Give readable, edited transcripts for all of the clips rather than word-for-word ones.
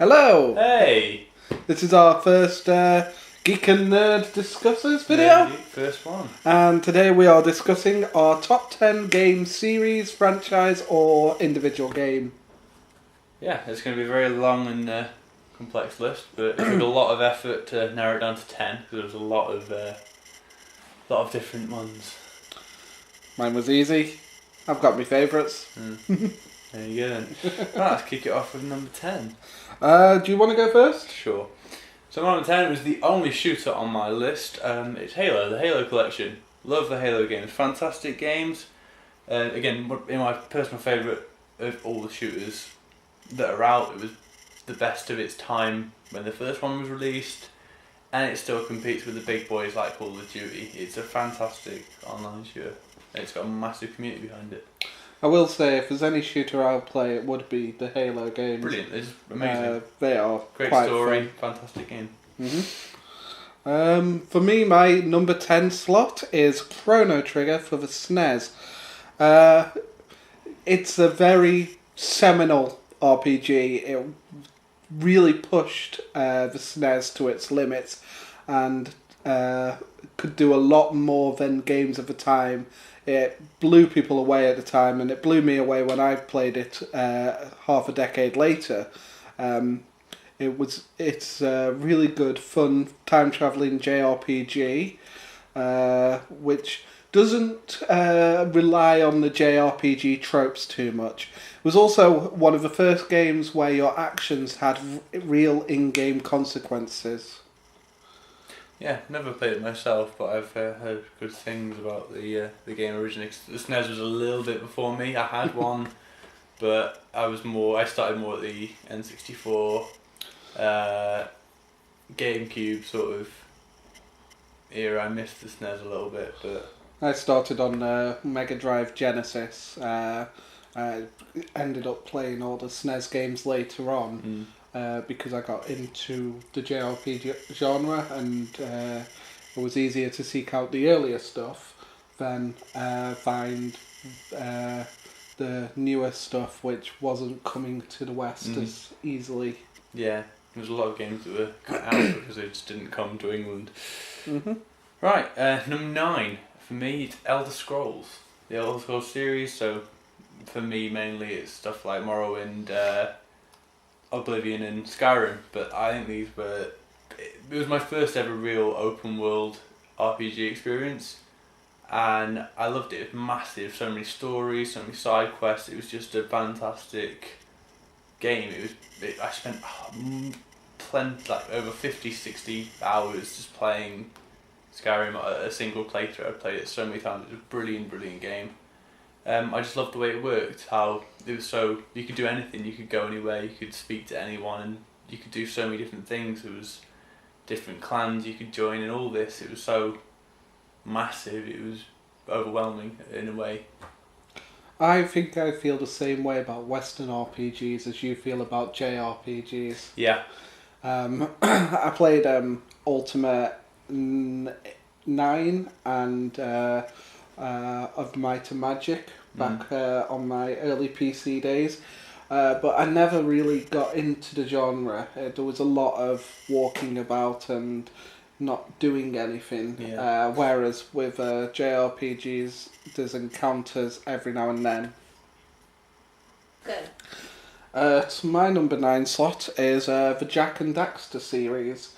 Hello! Hey! This is our first Geek and Nerd Discussers video. Nerd Geek, first one. And today we are discussing our top 10 game series, franchise or individual game. Yeah, it's going to be a very long and complex list, but it took a lot of effort to narrow it down to 10, because there was a lot of different ones. Mine was easy. I've got my favourites. There you go then. Right, let's kick it off with number 10. Do you want to go first? Sure. So number 10 was the only shooter on my list. It's Halo, the Halo collection. Love the Halo games. Fantastic games. Again, in my personal favourite of all the shooters that are out, it was the best of its time when the first one was released, and it still competes with the big boys like Call of Duty. It's a fantastic online shooter. It's got a massive community behind it. I will say, if there's any shooter I'll play, it would be the Halo games. Brilliant, it's amazing. They are great quite story, fun. fantastic game. For me, my number 10 slot is Chrono Trigger for the SNES. It's a very seminal RPG. It really pushed the SNES to its limits and could do a lot more than games of the time. It blew people away at the time, and it blew me away when I played it half a decade later. It's a really good, fun, time-travelling JRPG, which doesn't rely on the JRPG tropes too much. It was also one of the first games where your actions had real in-game consequences. Yeah, never played it myself, but I've heard good things about the game originally. The SNES was a little bit before me. I had one, but I started more at the N64, GameCube sort of era. I missed the SNES a little bit, but I started on Mega Drive Genesis. I ended up playing all the SNES games later on. Because I got into the JRPG genre, and it was easier to seek out the earlier stuff than find the newer stuff, which wasn't coming to the West as easily. Yeah, there was a lot of games that were cut out because they just didn't come to England. Right, number 9 for me, it's Elder Scrolls, the Elder Scrolls series. So for me, mainly it's stuff like Morrowind, Oblivion and Skyrim, but I think it was my first ever real open world RPG experience, and I loved it. It was massive, so many stories, so many side quests. It was just a fantastic game. I spent over 50-60 hours just playing Skyrim at a single playthrough. I played it so many times. It was a brilliant game. I just loved the way it worked, how it was so, you could do anything, you could go anywhere, you could speak to anyone, and you could do so many different things. There was different clans you could join and all this. It was so massive, it was overwhelming in a way. I think I feel the same way about Western RPGs as you feel about JRPGs. Yeah. I played Ultimate 9 and of Might and Magic back on my early PC days, but I never really got into the genre. There was a lot of walking about and not doing anything, whereas with JRPGs there's encounters every now and then. Good. So my number 9 slot is the Jak and Daxter series.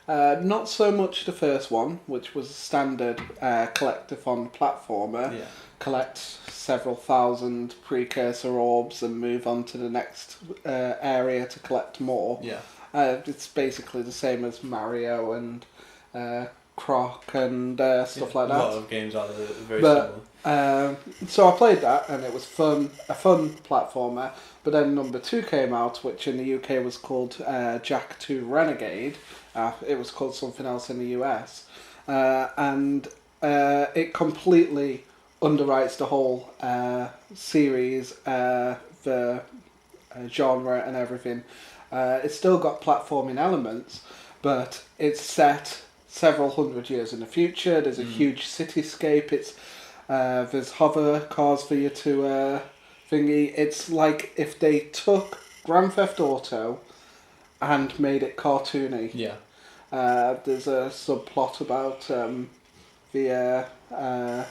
Not so much the first one, which was a standard collectathon platformer. Yeah. Collect several thousand precursor orbs and move on to the next area to collect more. Yeah. It's basically the same as Mario and Croc and stuff like that. A lot of games are very similar. So I played that, and it was a fun platformer. But then number 2 came out, which in the UK was called Jak 2 Renegade. It was called something else in the US. And it completely underwrites the whole series, the genre and everything. It's still got platforming elements, but it's set several hundred years in the future. There's a huge cityscape. There's hover cars for you to thingy. It's like if they took Grand Theft Auto and made it cartoony. Yeah. There's a subplot about the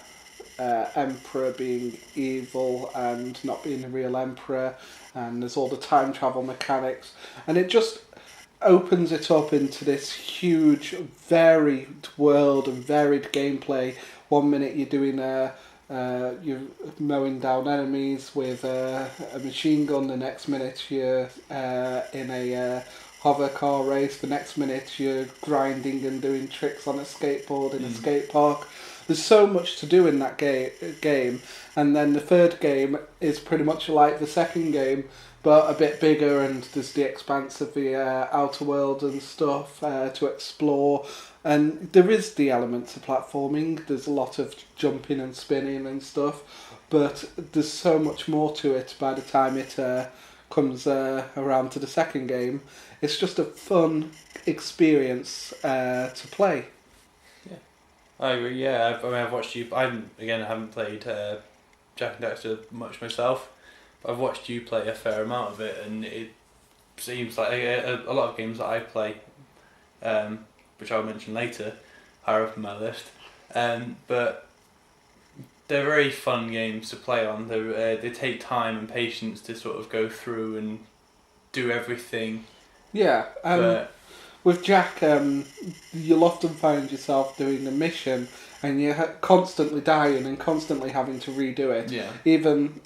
emperor being evil and not being a real emperor, and there's all the time travel mechanics, and it just opens it up into this huge, varied world and varied gameplay. One minute you're doing you're mowing down enemies with a machine gun. The next minute you're in a hover car race. The next minute you're grinding and doing tricks on a skateboard in a skate park. There's so much to do in that game. And then the third game is pretty much like the second game, but a bit bigger, and there's the expanse of the outer world and stuff to explore. And there is the elements of platforming. There's a lot of jumping and spinning and stuff, but there's so much more to it by the time it comes around to the second game. It's just a fun experience to play. Yeah, I agree. Yeah, I've watched you. I haven't played Jak and Daxter much myself. I've watched you play a fair amount of it, and it seems like a lot of games that I play, which I'll mention later, are up on my list. But they're very fun games to play on. They take time and patience to sort of go through and do everything. Yeah, with Jak, you'll often find yourself doing a mission and you're constantly dying and constantly having to redo it. Yeah. Even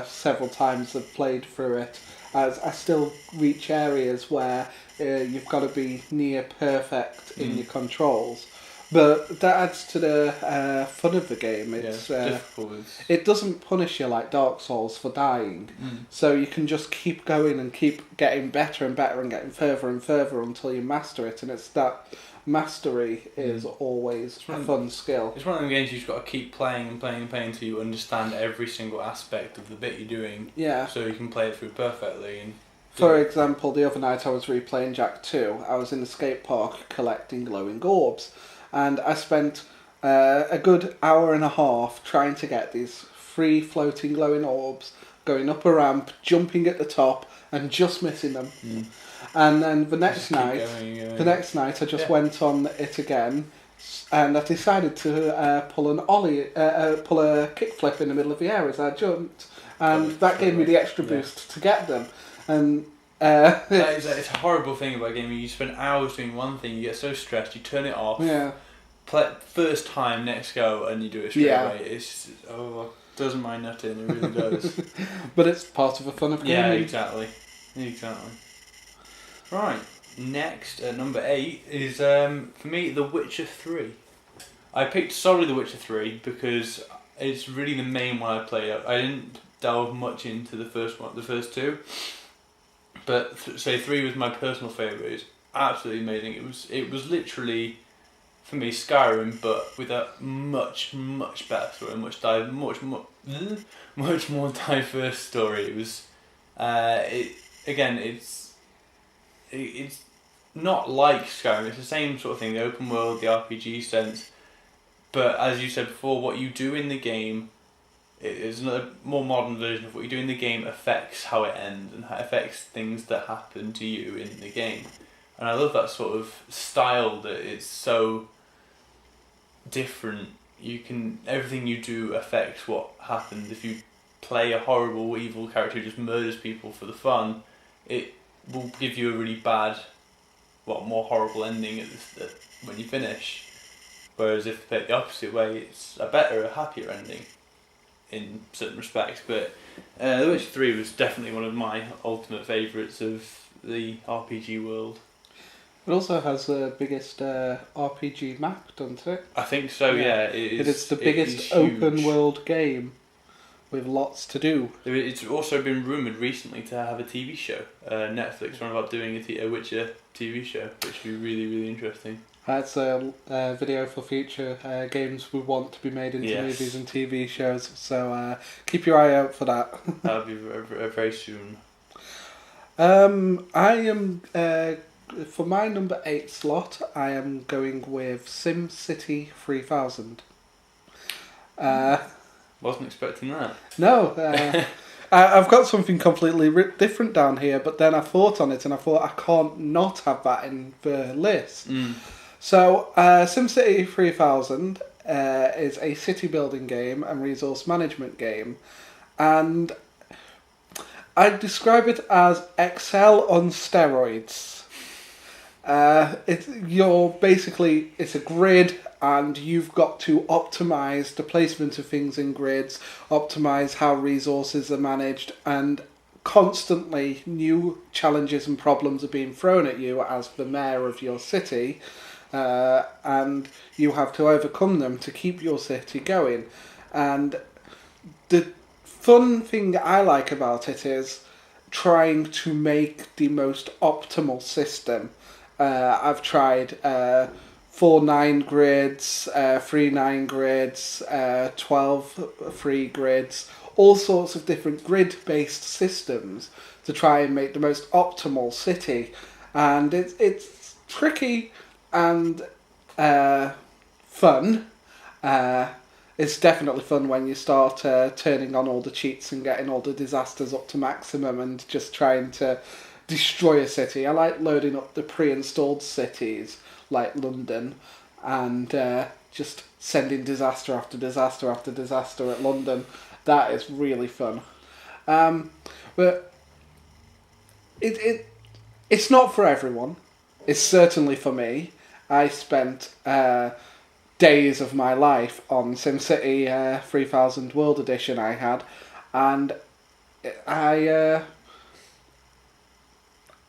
several times I've played through it, as I still reach areas where you've got to be near perfect in your controls. But that adds to the fun of the game. It's difficult. It doesn't punish you like Dark Souls for dying, so you can just keep going and keep getting better and better and getting further and further until you master it. And it's that mastery is always a fun skill. It's one of the games you've got to keep playing and playing and playing until you understand every single aspect of the bit you're doing. Yeah. So you can play it through perfectly. And for example, the other night I was replaying Jak 2. I was in the skate park collecting glowing orbs. And I spent a good hour and a half trying to get these 3 floating glowing orbs, going up a ramp, jumping at the top, and just missing them. And then the next night I just went on it again, and I decided to pull an ollie, pull a kickflip in the middle of the air as I jumped, and that gave me the extra boost to get them. And it's a horrible thing about gaming. You spend hours doing one thing, you get so stressed, you turn it off. Yeah. Play first time, next go, and you do it straight away. It's just, doesn't mind nothing. It really does. But it's part of the fun of gaming. Yeah, exactly. Right. Next, at number 8 is for me The Witcher 3. I picked solely The Witcher 3 because it's really the main one I played. I didn't delve much into the first 2. But 3 was my personal favourite. It's absolutely amazing. It was literally, for me, Skyrim, but with a much better story, much more diverse story. It was, it's not like Skyrim. It's the same sort of thing, the open world, the RPG sense. But as you said before, what you do in the game is another more modern version of what you do in the game affects how it ends and affects things that happen to you in the game. And I love that sort of style that it's so different. Everything you do affects what happens. If you play a horrible, evil character who just murders people for the fun, it will give you a really bad, more horrible ending when you finish. Whereas if you play it the opposite way, it's a happier ending in certain respects. But The Witcher 3 was definitely one of my ultimate favourites of the RPG world. It also has the biggest RPG map, doesn't it? I think so, yeah. It is the biggest open world game with lots to do. It's also been rumoured recently to have a TV show. Netflix are about doing a Witcher TV show, which would be really, really interesting. That's a video for future games we want to be made into movies and TV shows, so keep your eye out for that. That'll be very, very soon. I am, for my number 8 slot, I am going with SimCity 3000. Wasn't expecting that. No, I've got something completely different down here, but then I thought on it and I thought I can't not have that in the list. So, SimCity 3000 is a city building game and resource management game, and I'd describe it as Excel on steroids. It's a grid, and you've got to optimize the placement of things in grids, optimize how resources are managed, and constantly new challenges and problems are being thrown at you as the mayor of your city, and you have to overcome them to keep your city going. And the fun thing I like about it is trying to make the most optimal system. I've tried 4-9 grids, 3-9 grids, 12-3 grids, all sorts of different grid-based systems to try and make the most optimal city. And it's tricky and fun. It's definitely fun when you start turning on all the cheats and getting all the disasters up to maximum and just trying to destroy a city. I like loading up the pre-installed cities like London and just sending disaster after disaster after disaster at London. That is really fun. But it's not for everyone. It's certainly for me. I spent days of my life on SimCity 3000 World Edition I had, and I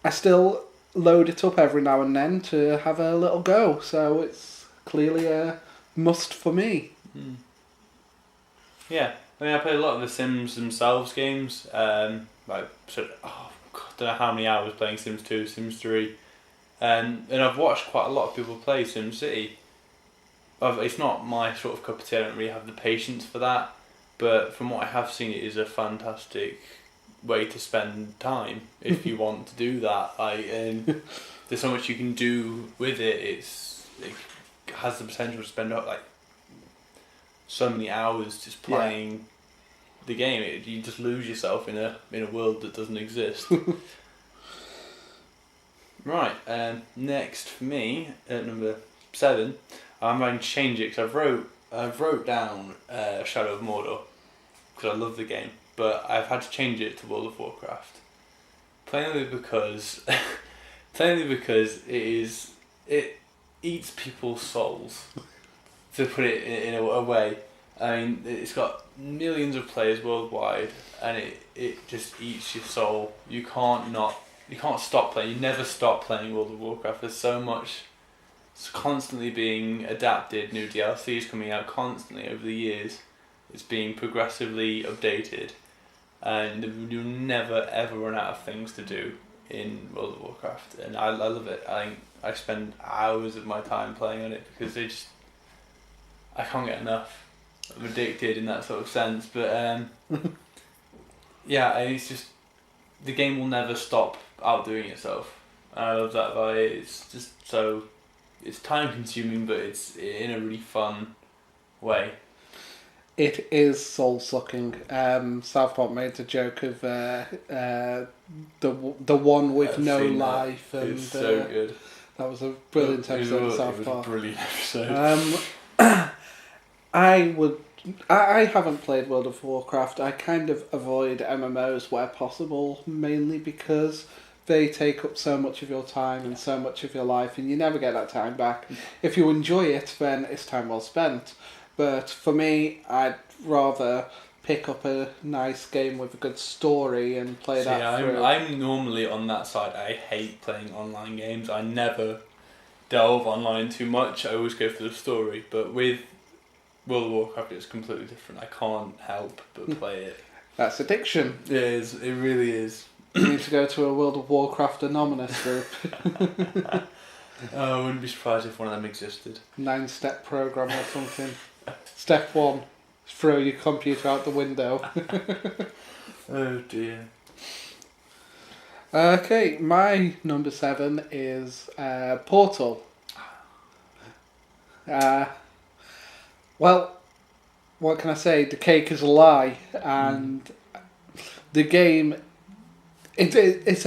still load it up every now and then to have a little go, so it's clearly a must for me. Yeah, I mean, I played a lot of the Sims themselves games, I don't know how many hours playing Sims 2, Sims 3, and I've watched quite a lot of people play SimCity. It's not my sort of cup of tea, I don't really have the patience for that, but from what I have seen, it is a fantastic way to spend time if you want to do that. There's so much you can do with it. It has the potential to spend so many hours just playing the game. You just lose yourself in a world that doesn't exist. Right, next for me at number 7, I'm going to change it because I've wrote down Shadow of Mordor because I love the game, but I've had to change it to World of Warcraft, plainly because it eats people's souls, to put it in a way. I mean, it's got millions of players worldwide, and it just eats your soul. You can't stop playing. You never stop playing World of Warcraft. There's so much. It's constantly being adapted. New DLC is coming out constantly over the years. It's being progressively updated, and you'll never ever run out of things to do in World of Warcraft. And I love it. I spend hours of my time playing on it because I can't get enough. I'm addicted in that sort of sense, but yeah, it's just the game will never stop outdoing itself. And I love that about it. It's just so it's time consuming, but it's in a really fun way. It is soul sucking. South Park made a joke of the one with no life, and it's so good. That was a brilliant episode of South Park. It was a brilliant episode. I haven't played World of Warcraft. I kind of avoid MMOs where possible, mainly because they take up so much of your time and so much of your life, and you never get that time back. If you enjoy it, then it's time well spent. But for me, I'd rather pick up a nice game with a good story and play that through. I'm normally on that side. I hate playing online games. I never delve online too much. I always go for the story. But with World of Warcraft, it's completely different. I can't help but play it. That's addiction. It is. It really is. You need to go to a World of Warcraft anonymous group. I wouldn't be surprised if one of them existed. 9-step program or something. Step 1, throw your computer out the window. Oh dear. Okay, my number 7 is Portal. Well, what can I say? The cake is a lie, and the game, it's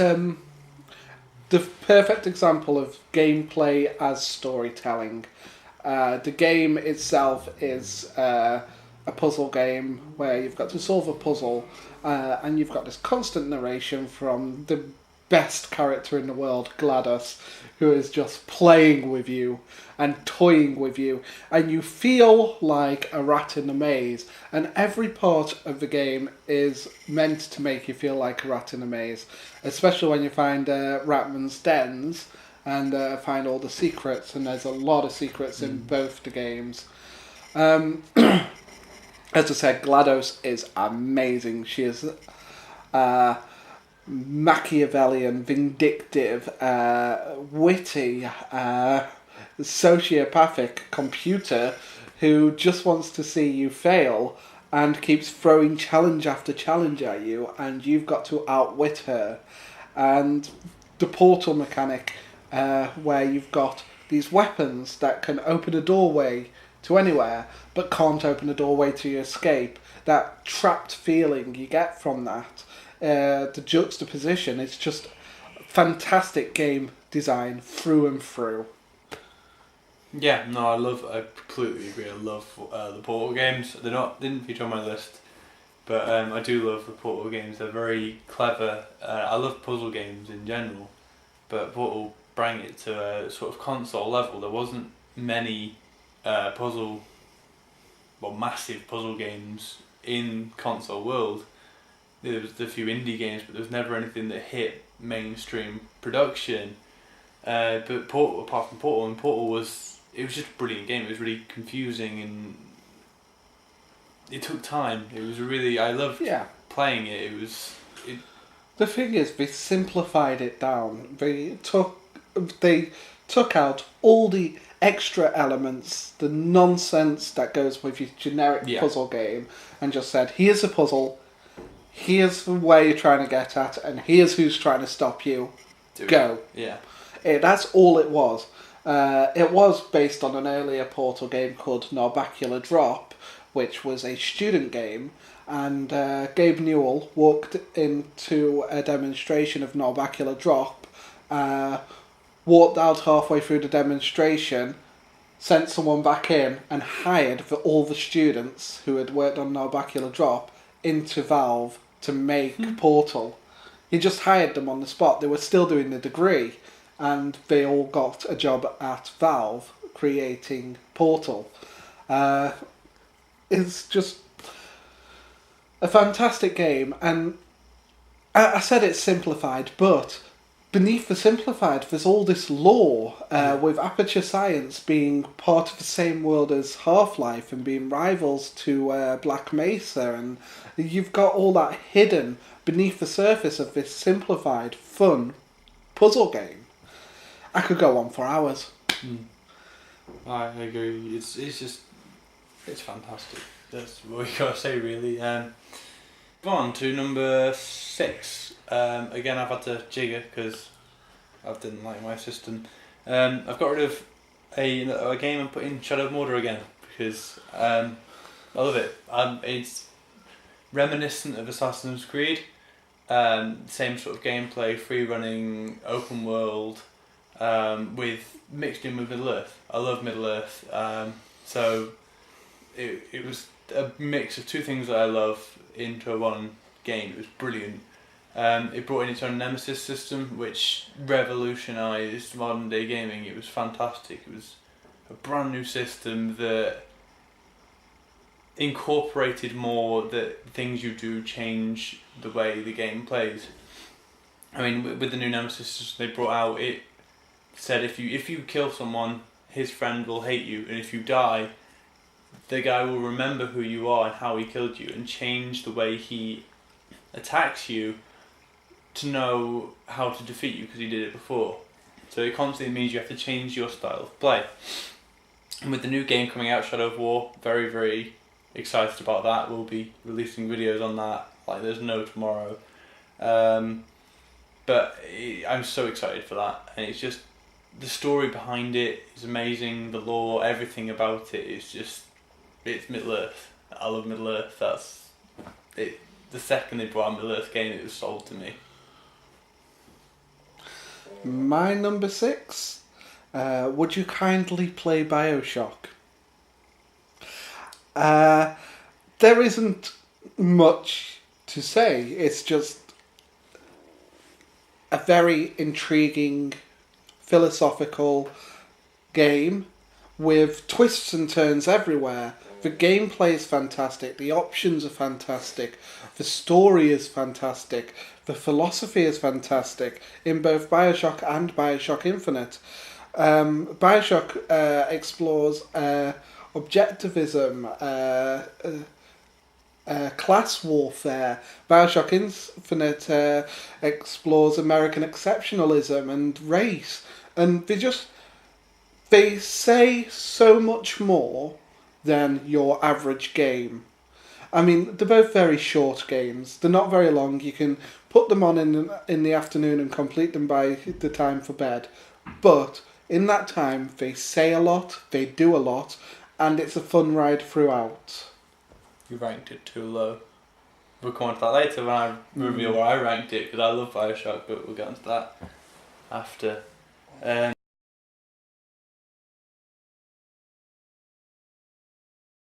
the perfect example of gameplay as storytelling. The game itself is a puzzle game where you've got to solve a puzzle, and you've got this constant narration from the best character in the world, GLaDOS, who is just playing with you and toying with you, and you feel like a rat in a maze, and every part of the game is meant to make you feel like a rat in a maze, especially when you find Ratman's dens and find all the secrets, and there's a lot of secrets in both the games. As I said, GLaDOS is amazing. She is Machiavellian, vindictive, witty, sociopathic computer who just wants to see you fail and keeps throwing challenge after challenge at you, and you've got to outwit her. And the portal mechanic, where you've got these weapons that can open a doorway to anywhere but can't open a doorway to your escape, that trapped feeling you get from that, the juxtaposition, it's just fantastic game design through and through. Yeah, no, I completely agree. I love the Portal games. Didn't feature on my list, but I do love the Portal games. They're very clever. I love puzzle games in general, but Portal bring it to a sort of console level. There wasn't many massive puzzle games in console world. There was a few indie games, but there was never anything that hit mainstream production. But Portal, apart from Portal, and Portal was just a brilliant game. It was really confusing and it took time. It was really, I loved playing it. The thing is, they simplified it down. They took out all the extra elements, the nonsense that goes with your generic puzzle game, and just said, here's a puzzle, here's where you're trying to get at, and here's who's trying to stop you. Go. Yeah. That's all it was. It was based on an earlier Portal game called Norbacular Drop, which was a student game, and Gabe Newell walked into a demonstration of Norbacular Drop, walked out halfway through the demonstration, sent someone back in, and hired for all the students who had worked on Norbacular Drop into Valve to make Portal. He just hired them on the spot. They were still doing the degree, and they all got a job at Valve creating Portal. It's just a fantastic game, and I said it's simplified, but beneath the simplified, there's all this lore, with Aperture Science being part of the same world as Half-Life and being rivals to Black Mesa, and you've got all that hidden beneath the surface of this simplified, fun puzzle game. I could go on for hours. I agree. It's fantastic. That's what we gotta say, really. Go on to number 6. Again, I've had to jigger because I didn't like my system. I've got rid of a game and put in Shadow of Mordor again because I love it. It's reminiscent of Assassin's Creed. Same sort of gameplay, free running, open world, with mixed in with Middle Earth. I love Middle Earth. So it was a mix of two things that I love into one game. It was brilliant. It brought in its own Nemesis system, which revolutionised modern day gaming. It was fantastic. It was a brand new system that incorporated more that things you do change the way the game plays. I mean, with the new Nemesis system they brought out, it said if you kill someone, his friend will hate you, and if you die, the guy will remember who you are and how he killed you, and change the way he attacks you to know how to defeat you because he did it before. So it constantly means you have to change your style of play. And with the new game coming out, Shadow of War, very, very excited about that. We'll be releasing videos on that like there's no tomorrow. But I'm so excited for that, and it's just the story behind it is amazing. The lore, everything about it is just, it's Middle Earth. I love Middle Earth. That's it. the second they brought out the first game, it was sold to me. My number 6. Would you kindly play Bioshock? There isn't much to say. It's just a very intriguing, philosophical game with twists and turns everywhere. The gameplay is fantastic, the options are fantastic, the story is fantastic, the philosophy is fantastic in both Bioshock and Bioshock Infinite. Bioshock explores objectivism, class warfare. Bioshock Infinite explores American exceptionalism and race. And they say so much more than your average game. I mean, they're both very short games. They're not very long. You can put them on in the afternoon and complete them by the time for bed. But in that time, they say a lot, they do a lot, and it's a fun ride throughout. You ranked it too low. We'll come on to that later when I reveal where I ranked it, because I love Bioshock, but we'll get onto that after.